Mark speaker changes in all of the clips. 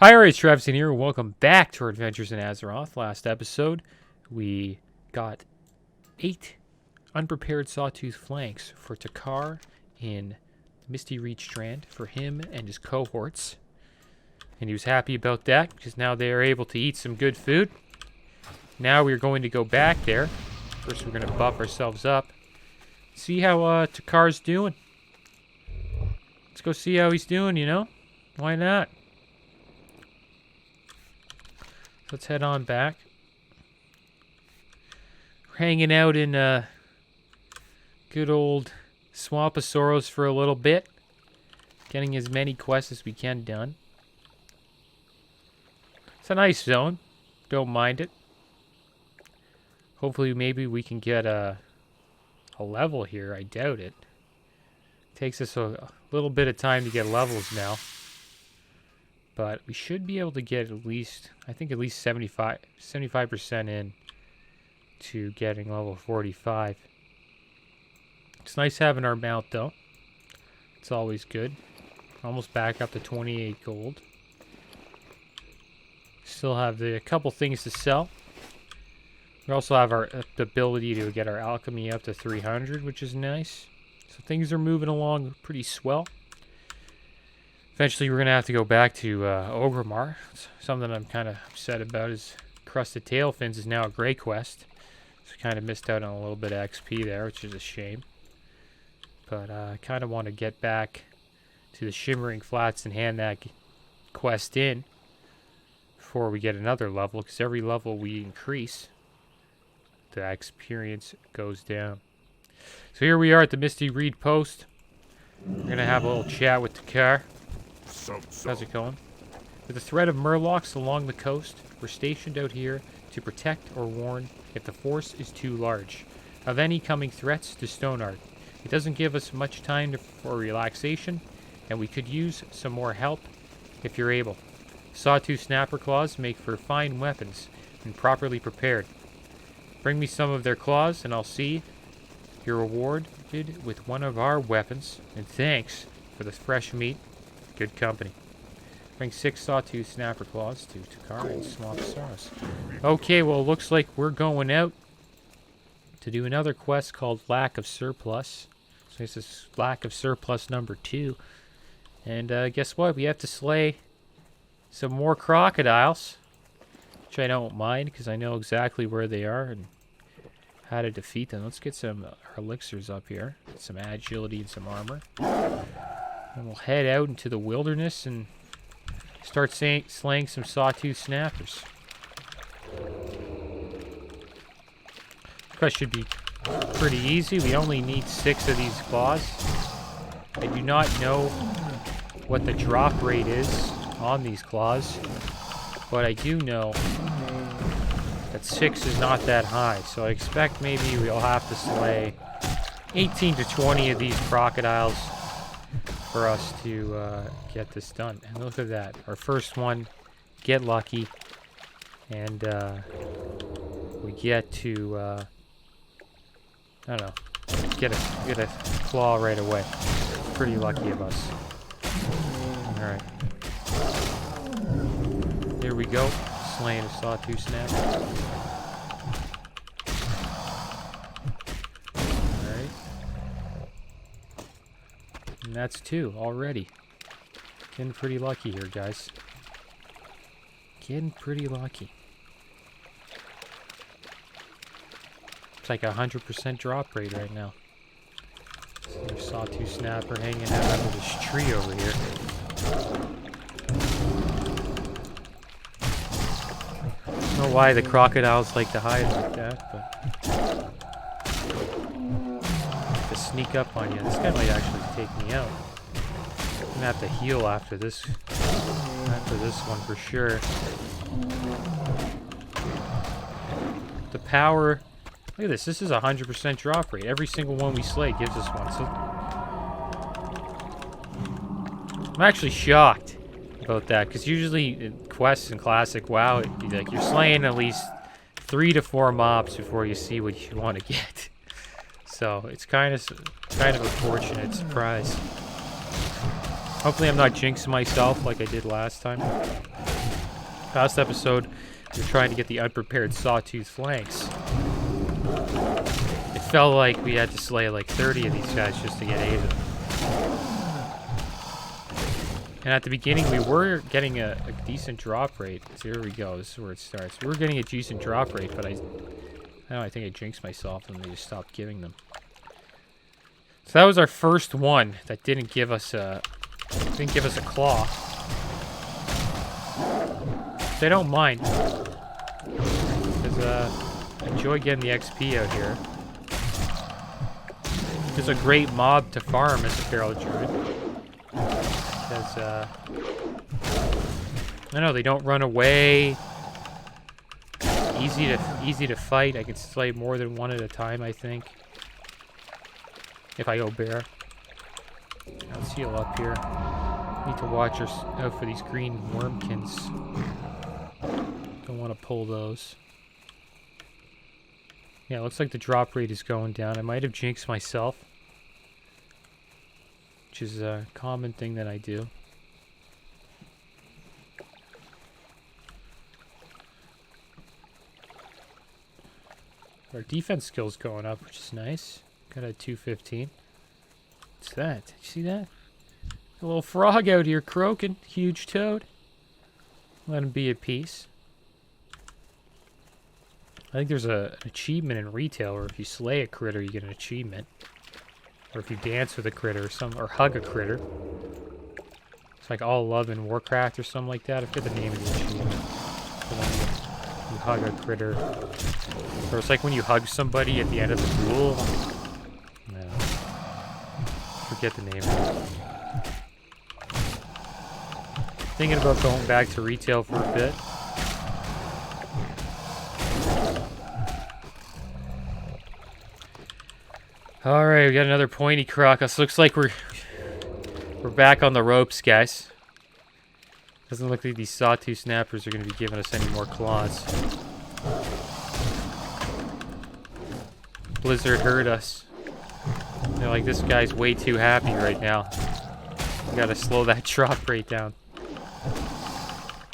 Speaker 1: Hi, it's Travis in here, and welcome back to our adventures in Azeroth. Last episode, we got 8 unprepared Sawtooth flanks for Takar in Misty Reach Strand for him and his cohorts. And he was happy about that, because now they are able to eat some good food. Now we're going to go back there. First, we're going to buff ourselves up. See how Takar's doing. Let's go see how he's doing, you know? Why not? Let's head on back. We're hanging out in good old Swamposaurus for a little bit. Getting as many quests as we can done. It's a nice zone. Don't mind it. Hopefully maybe we can get a level here. I doubt it. Takes us a little bit of time to get levels now. But we should be able to get at least, I think at least 75% in to getting level 45. It's nice having our mount though. It's always good. Almost back up to 28 gold. Still have a couple things to sell. We also have the ability to get our alchemy up to 300, which is nice. So things are moving along pretty swell. Eventually, we're going to have to go back to Orgrimmar. Something I'm kind of upset about is Crusted Tailfins is now a Grey quest. So kind of missed out on a little bit of XP there, which is a shame. But I kind of want to get back to the Shimmering Flats and hand that quest in before we get another level, because every level we increase, the experience goes down. So here we are at the Misty Reed Post. We're going to have a little chat with Takar. How's it going? With the threat of murlocs along the coast, we're stationed out here to protect or warn if the force is too large of any coming threats to Stoneheart. It doesn't give us much time for relaxation, and we could use some more help if you're able. Sawtooth Snapper claws make for fine weapons when properly prepared. Bring me some of their claws, and I'll see you're rewarded with one of our weapons, and thanks for the fresh meat. Good company. Bring 6 Sawtooth Snapper claws to Takar and Swamposaurus. Okay, well, it looks like we're going out to do another quest called Lack of Surplus. So this is Lack of Surplus number 2. And guess what? We have to slay some more crocodiles, which I don't mind because I know exactly where they are and how to defeat them. Let's get some elixirs up here. Get some agility and some armor. And we'll head out into the wilderness and start slaying some Sawtooth Snappers. This quest should be pretty easy. We only need 6 of these claws. I do not know what the drop rate is on these claws, but I do know that 6 is not that high. So I expect maybe we'll have to slay 18 to 20 of these crocodiles for us to get this done. And look at that. Our first one, get lucky, and we get to, I don't know, get a claw right away. Pretty lucky of us. Alright. Here we go. Slaying a Sawtooth Snapper. And that's 2 already. Getting pretty lucky here, guys. Getting pretty lucky. It's like 100% drop rate right now. There's Sawtooth Snapper hanging out under this tree over here. I don't know why the crocodiles like to hide like that, but to sneak up on you. This guy might actually take me out. I'm gonna have to heal after this one for sure. The power. Look at this. This is 100% drop rate. Every single one we slay gives us one. So I'm actually shocked about that, because usually in quests in Classic WoW, like you're slaying at least 3 to 4 mobs before you see what you want to get. So it's kind of a fortunate surprise. Hopefully I'm not jinxing myself like I did last time. Last episode, we were trying to get the unprepared Sawtooth flanks. It felt like we had to slay like 30 of these guys just to get 8 of them. And at the beginning, we were getting a decent drop rate. So here we go. This is where it starts. We were getting a decent drop rate, but I don't know, I think I jinxed myself and they just stopped giving them. So that was our first one that didn't give us a claw. They don't mind. Because I enjoy getting the XP out here. It's a great mob to farm as a feral druid. Because I know they don't run away. Easy to fight. I can slay more than one at a time, I think. If I go bear. Let's heal up here. Need to watch out for these green wormkins. Don't want to pull those. Yeah, it looks like the drop rate is going down. I might have jinxed myself. Which is a common thing that I do. Our defense skill's going up, which is nice. Got a 215. What's that? Did you see that? A little frog out here croaking. Huge toad. Let him be at peace. I think there's an achievement in retail where if you slay a critter, you get an achievement. Or if you dance with a critter or hug a critter. It's like All Love in Warcraft or something like that. I forget the name of the achievement. The one you hug a critter. Or it's like when you hug somebody at the end of the duel. No. Forget the name of it. Thinking about going back to retail for a bit. Alright, we got another pointy crocus. Looks like we're back on the ropes, guys. Doesn't look like these Sawtooth Snappers are going to be giving us any more claws. Blizzard heard us. They're like, this guy's way too happy right now. We gotta slow that drop rate down.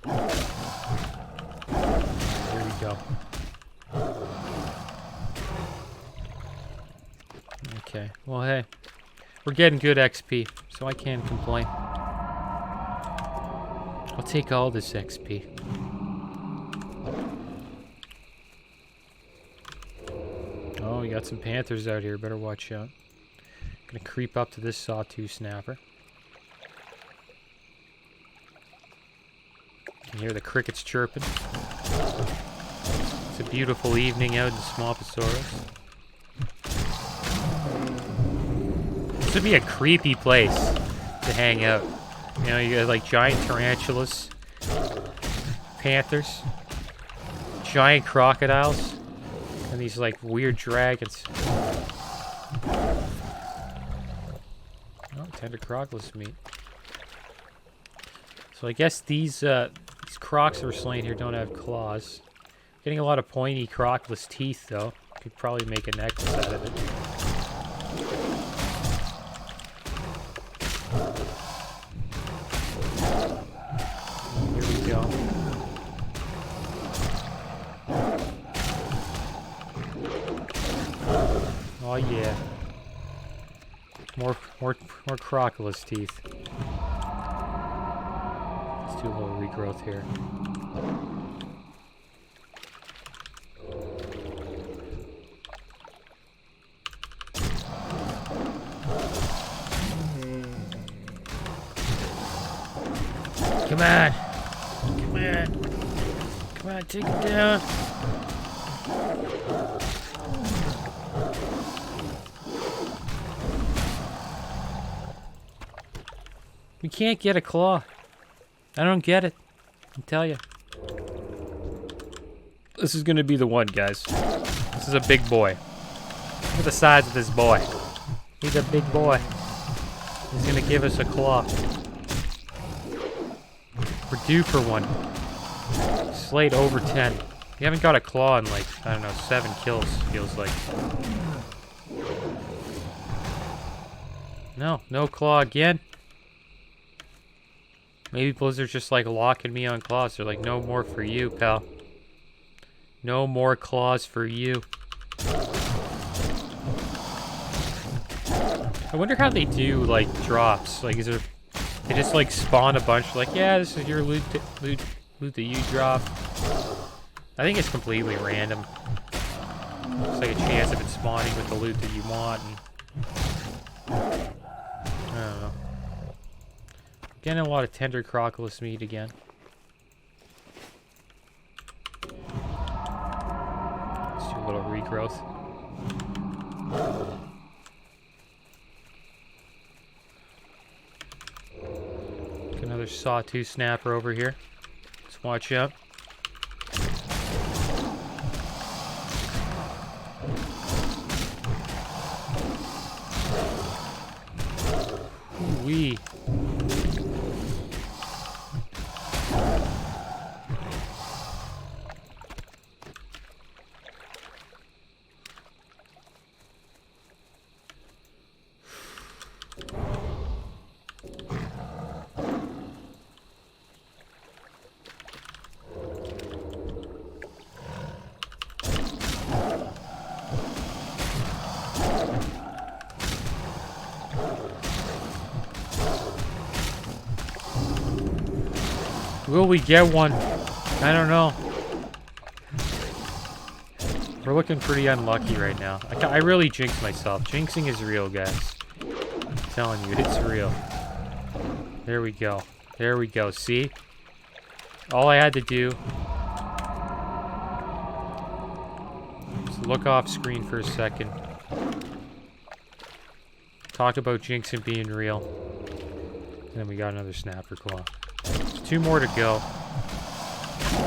Speaker 1: There we go. Okay, well hey, we're getting good XP, so I can't complain. I'll take all this XP. Oh, we got some panthers out here, better watch out. Gonna creep up to this Sawtooth Snapper. Can hear the crickets chirping. It's a beautiful evening out in Swamposaurus. This would be a creepy place to hang out. You know, you got like giant tarantulas, panthers, giant crocodiles, and these like weird dragons. Oh, tender crocodile meat. So I guess these crocs that were slain here don't have claws. Getting a lot of pointy crocodile teeth though. Could probably make a necklace out of it. Here we go. Oh yeah. More crocodile teeth. Let's do a little regrowth here. Come on! Come on! Come on, take him down! We can't get a claw. I don't get it. I tell you. This is gonna be the one, guys. This is a big boy. Look at the size of this boy. He's a big boy. He's gonna give us a claw. We're due for one. Slayed over 10. We haven't got a claw in like, I don't know, 7 kills, feels like. No claw again. Maybe Blizzard's just like locking me on claws. They're like, no more for you, pal. No more claws for you. I wonder how they do like drops. Like, is there? They just like spawn a bunch. Like, yeah, this is your loot that you drop. I think it's completely random. It's like a chance of it spawning with the loot that you want. And I don't know. Getting a lot of tender crocodile meat again. Let's do a little regrowth. Got another Sawtooth Snapper over here. Let's watch out. Ooh-wee. Will we get one? I don't know. We're looking pretty unlucky right now. I really jinxed myself. Jinxing is real, guys. I'm telling you, it's real. There we go. There we go. See? All I had to do was look off screen for a second. Talk about jinxing being real. And then we got another Snapper Claw. 2 more to go.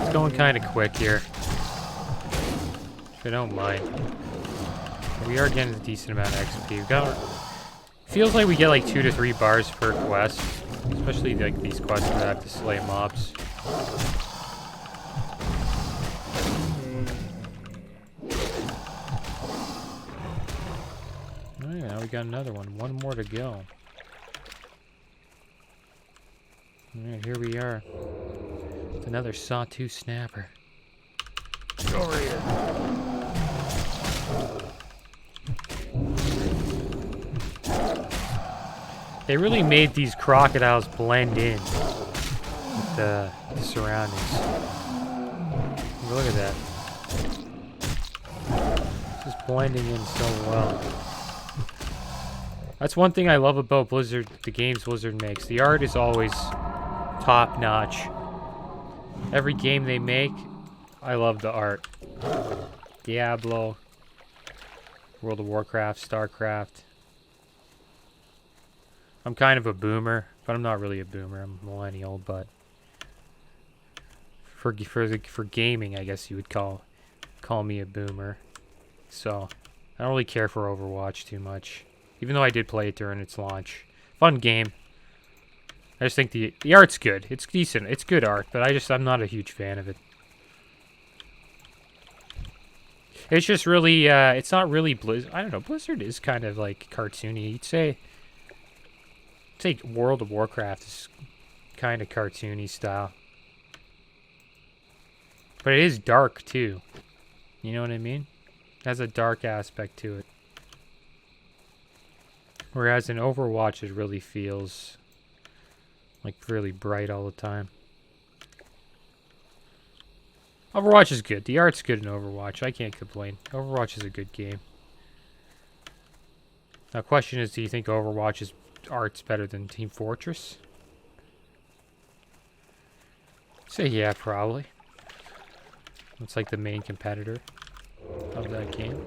Speaker 1: It's going kind of quick here. If I don't mind. We are getting a decent amount of XP. We got. Feels like we get like 2 to 3 bars per quest, especially like these quests where I have to slay mobs. Oh yeah, now we got another one. 1 more to go. Alright, here we are. It's another Sawtooth Snapper. Over here. They really made these crocodiles blend in with the surroundings. Look at that. Just blending in so well. That's one thing I love about Blizzard, the games Blizzard makes. The art is always top notch. Every game they make, I love the art. Diablo, World of Warcraft, StarCraft. I'm kind of a boomer, but I'm not really a boomer. I'm a millennial, but for gaming, I guess you would call me a boomer. So I don't really care for Overwatch too much, even though I did play it during its launch. Fun game. I just think the art's good. It's decent. It's good art, but I'm not a huge fan of it. It's just really, it's not really Blizzard. I don't know. Blizzard is kind of like cartoony. You'd say World of Warcraft is kind of cartoony style. But it is dark too. You know what I mean? It has a dark aspect to it. Whereas in Overwatch, it really feels like really bright all the time. Overwatch is good. The art's good in Overwatch. I can't complain. Overwatch is a good game. Now, question is, do you think Overwatch's art's better than Team Fortress? Say yeah, probably. It's like the main competitor of that game.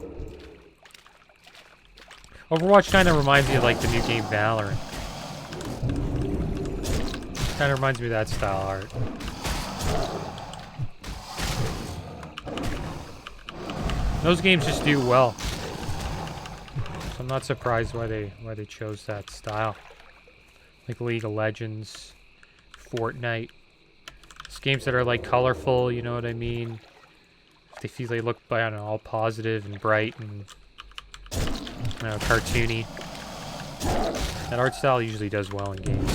Speaker 1: Overwatch kind of reminds me of like the new game Valorant. Kind of reminds me of that style art. Those games just do well. So I'm not surprised why they chose that style. Like League of Legends, Fortnite. It's games that are like colorful, you know what I mean? They feel they look, I don't know, all positive and bright and cartoony. That art style usually does well in games.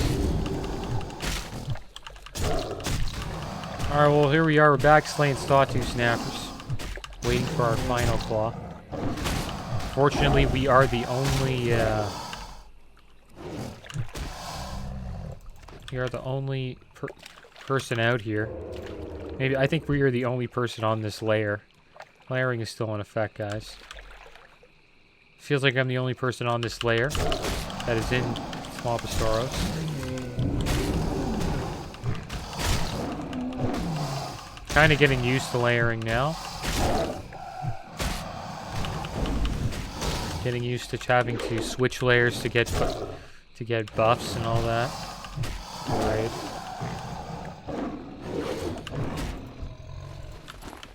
Speaker 1: Alright, well, here we are. We're back slaying Sawtooth Snappers. Waiting for our final claw. Fortunately, we are the only, person out here. Maybe, I think we are the only person on this layer. Layering is still in effect, guys. Feels like I'm the only person on this layer that is in Small Pastoros. Kind of getting used to layering now. Getting used to having to switch layers to get buffs and all that. Right.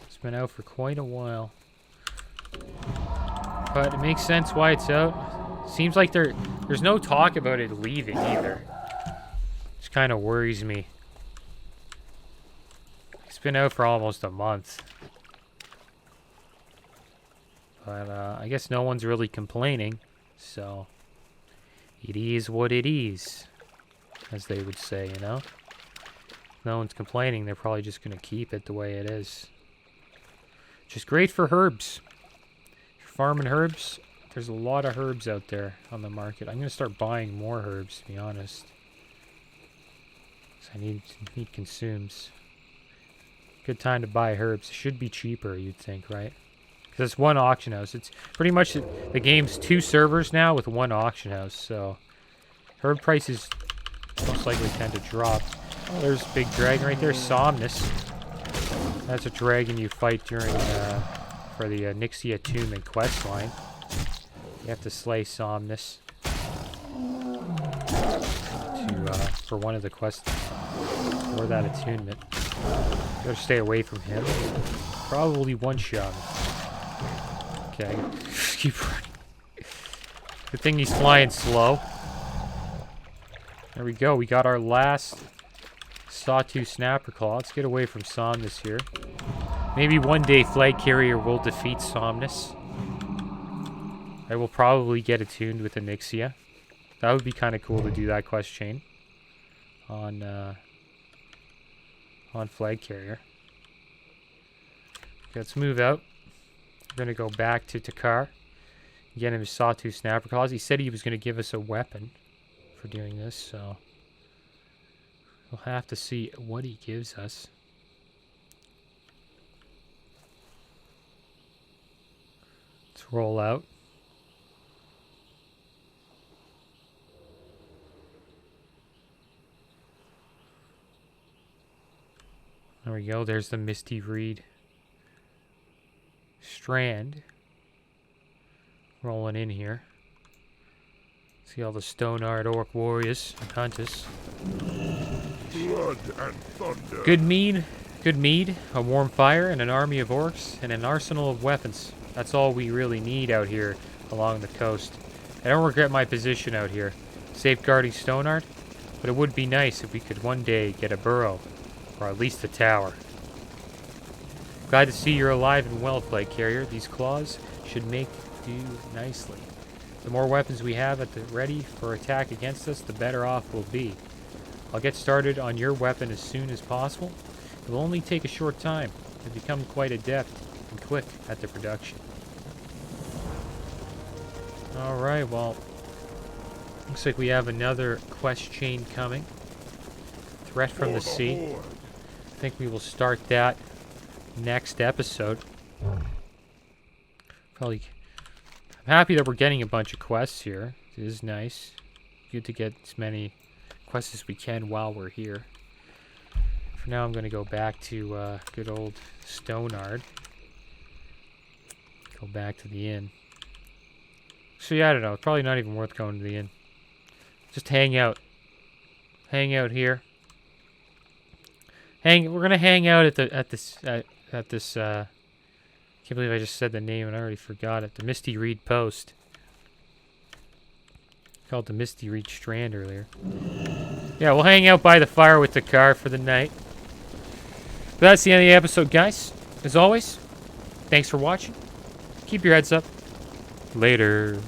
Speaker 1: It's been out for quite a while. But it makes sense why it's out. Seems like there's no talk about it leaving either. Which kind of worries me. It's been out for almost a month. But I guess no one's really complaining. So it is what it is, as they would say, you know? No one's complaining. They're probably just going to keep it the way it is. Which is great for herbs. If you're farming herbs, there's a lot of herbs out there on the market. I'm going to start buying more herbs, to be honest. Because I need consumes. Good time to buy herbs. It should be cheaper, you'd think, right? Because it's one auction house. It's pretty much the game's 2 servers now with 1 auction house. So herb prices most likely tend to drop. Oh, there's a big dragon right there. Somnus. That's a dragon you fight during for the Nixia Attunement quest line. You have to slay Somnus for one of the quests for that attunement. You gotta stay away from him. Probably one-shot him. Okay, keep running. Good thing he's flying slow. There we go. We got our last Sawtooth Snapper claw. Let's get away from Somnus here. Maybe one day Flag Carrier will defeat Somnus. I will probably get attuned with Onyxia. That would be kind of cool to do that quest chain on Flag Carrier. Okay, let's move out. We're going to go back to Takar. Get him his Sawtooth Snapper claws. He said he was going to give us a weapon for doing this, so we'll have to see what he gives us. Let's roll out. There we go. There's the Misty Reed strand rolling in here. See all the stone-art orc warriors and hunters.
Speaker 2: Blood and thunder.
Speaker 1: Good mead, a warm fire, and an army of orcs, and an arsenal of weapons. That's all we really need out here along the coast. I don't regret my position out here, safeguarding stone-art, but it would be nice if we could one day get a burrow, or at least a tower. Glad to see you're alive and well, Flag Carrier. These claws should make do nicely. The more weapons we have at the ready for attack against us, the better off we'll be. I'll get started on your weapon as soon as possible. It will only take a short time to become quite adept and quick at the production. Alright, well, looks like we have another quest chain coming. Threat from the sea. I think we will start that next episode. Probably. I'm happy that we're getting a bunch of quests here. It is nice. Good to get as many quests as we can while we're here. For now, I'm going to go back to good old Stonard. Go back to the inn. So yeah, I don't know. It's probably not even worth going to the inn. Just hang out. Hang out here. We're gonna hang out at this. Can't believe I just said the name and I already forgot it. The Misty Reed Post. Called the Misty Reed Strand earlier. Yeah, we'll hang out by the fire with the car for the night. But that's the end of the episode, guys. As always, thanks for watching. Keep your heads up. Later.